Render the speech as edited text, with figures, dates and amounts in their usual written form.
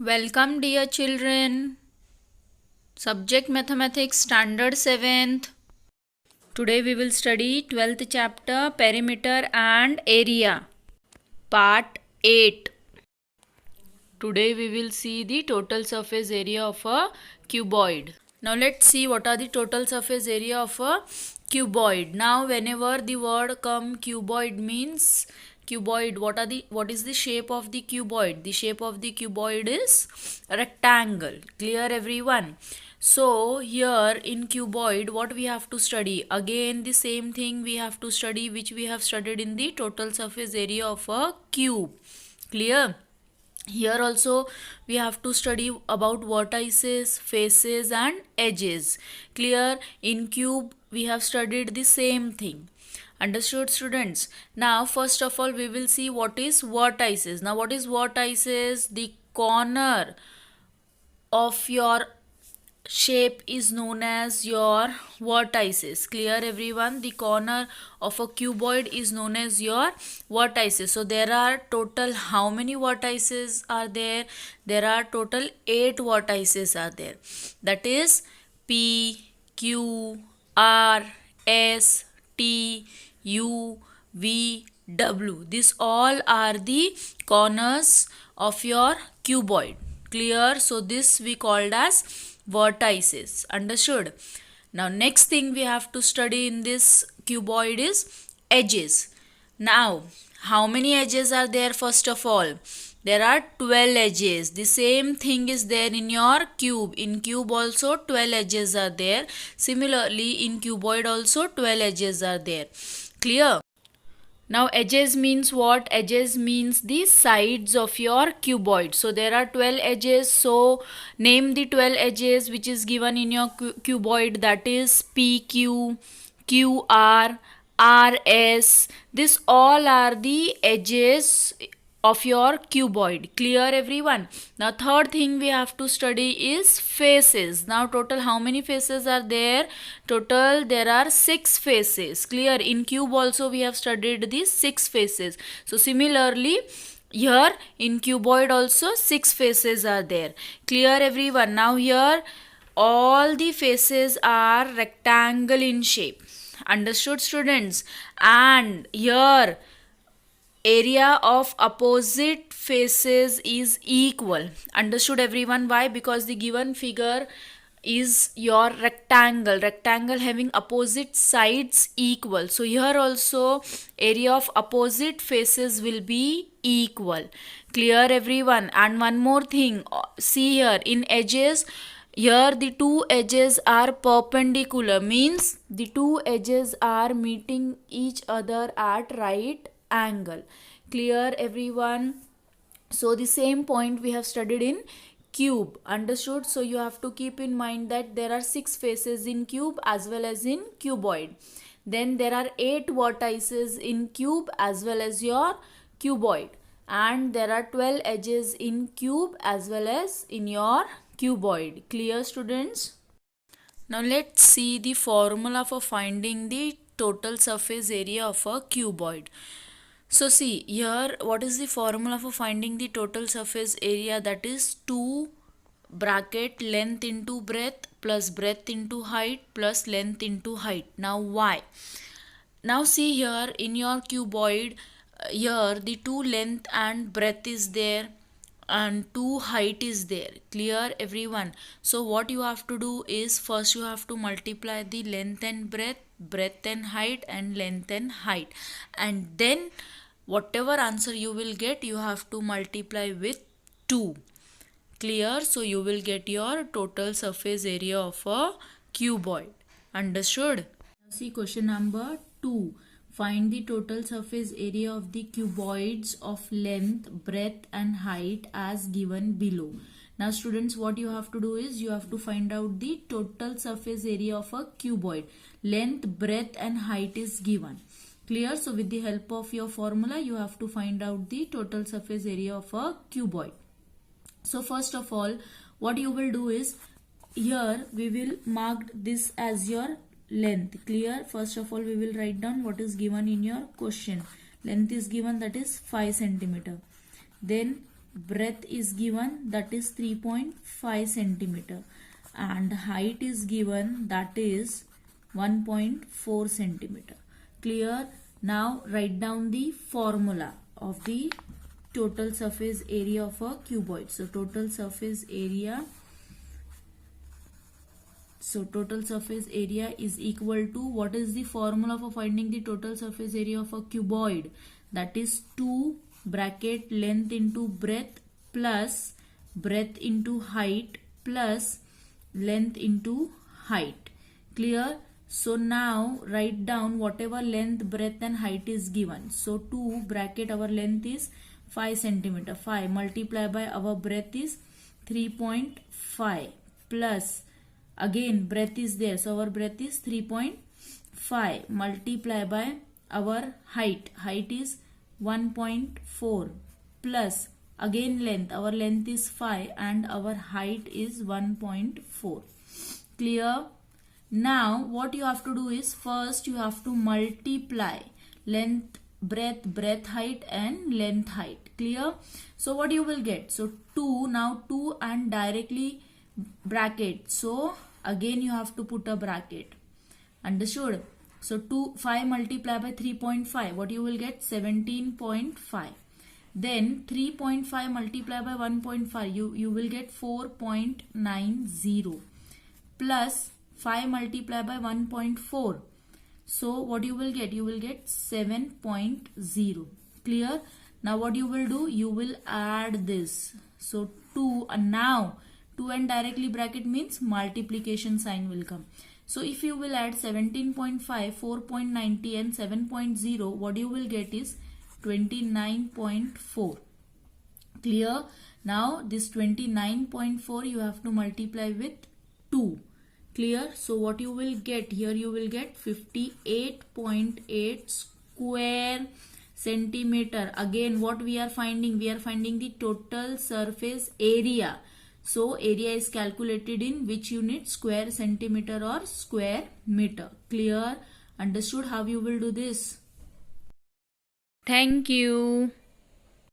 Welcome, dear children. Subject Mathematics Standard 7th. Today we will study 12th chapter Perimeter and Area. Part 8. Today we will see the total surface area of a cuboid. Now let's see what are the total surface area of a cuboid. Now whenever the word come cuboid means cuboid, what is the shape of the cuboid? The shape of the cuboid is rectangle. Clear everyone? So here in cuboid what we have to study? Again the same thing we have to study which we have studied in the total surface area of a cube. Clear? Here also we have to study about vertices, faces and edges. Clear? In cube we have studied the same thing. Understood, students? Now first of all we will see what is vertices. Now what is vertices? The corner of your shape is known as your vertices. Clear everyone? The corner of a cuboid is known as your vertices. So there are total how many vertices are there? There are total 8 vertices are there. That is P, Q, R, S, T, U, V, W. These all are the corners of your cuboid. Clear? So this we called as vertices. Understood? Now next thing we have to study in this cuboid is edges. Now how many edges are there? First of all there are 12 edges. The same thing is there in your cube. In cube also 12 edges are there. Similarly in cuboid also 12 edges are there. Clear? Now edges means what? Edges means the sides of your cuboid. So there are 12 edges. So name the 12 edges which is given in your cuboid, that is PQ, QR, RS. This all are the edges of your cuboid. Clear everyone? Now third thing we have to study is faces. Now total how many faces are there? Total there are 6 faces. Clear? In cube also we have studied these 6 faces. So similarly here in cuboid also 6 faces are there. Clear everyone? Now here all the faces are rectangle in shape. Understood, students? And here area of opposite faces is equal. Understood everyone? Why? Because the given figure is your rectangle having opposite sides equal. So here also area of opposite faces will be equal. Clear everyone? And one more thing, see here in edges, here the two edges are perpendicular, means the two edges are meeting each other at right angle. Clear everyone? So the same point we have studied in cube. Understood? So you have to keep in mind that there are 6 faces in cube as well as in cuboid. Then there are 8 vertices in cube as well as your cuboid. And there are 12 edges in cube as well as in your cuboid. Clear, students? Now let's see the formula for finding the total surface area of a cuboid. So see here, what is the formula for finding the total surface area? That is 2 bracket length into breadth plus breadth into height plus length into height. Now why? Now see here in your cuboid, here the 2 length and breadth is there and 2 height is there. Clear everyone? So what you have to do is first you have to multiply the length and breadth and height and length and height, and then whatever answer you will get you have to multiply with 2. Clear? So you will get your total surface area of a cuboid. Understood? See question number 2. Find the total surface area of the cuboids of length, breadth and height as given below. Now students, what you have to do is you have to find out the total surface area of a cuboid. Length, breadth and height is given. Clear? So with the help of your formula you have to find out the total surface area of a cuboid. So first of all what you will do is, here we will mark this as your length. Clear? First of all we will write down what is given in your question. Length is given, that is 5 centimeter. Then breadth is given, that is 3.5 centimeter, and height is given, that is 1.4 centimeter. Clear? Now write down the formula of the total surface area of a cuboid. So total surface area is equal to, what is the formula for finding the total surface area of a cuboid? That is 2 bracket length into breadth plus breadth into height plus length into height. Clear? So now write down whatever length, breadth and height is given. So 2 bracket, our length is 5 centimeter. 5 multiplied by our breadth is 3.5 plus again breadth is there. So our breadth is 3.5 multiply by our height. Height is 1.4 plus again length. Our length is 5 and our height is 1.4. Clear? Now what you have to do is, first you have to multiply length, breadth height and length height. Clear? So what you will get? So 2, now 2 and directly bracket. So again you have to put a bracket. Understood? So 5 multiplied by 3.5. What you will get? 17.5. Then 3.5 multiplied by 1.5. You will get 4.90 plus 5 multiplied by 1.4. So what you will get? You will get 7.0. Clear? Now what you will do? You will add this. So 2 and now 2 and directly bracket means multiplication sign will come. So if you will add 17.5, 4.90 and 7.0, what you will get is 29.4. Clear? Now this 29.4 you have to multiply with 2. Clear? So what you will get here? You will get 58.8 square centimeter. Again what we are finding? We are finding the total surface area. So area is calculated in which unit? Square centimeter or square meter. Clear? Understood how you will do this? Thank you.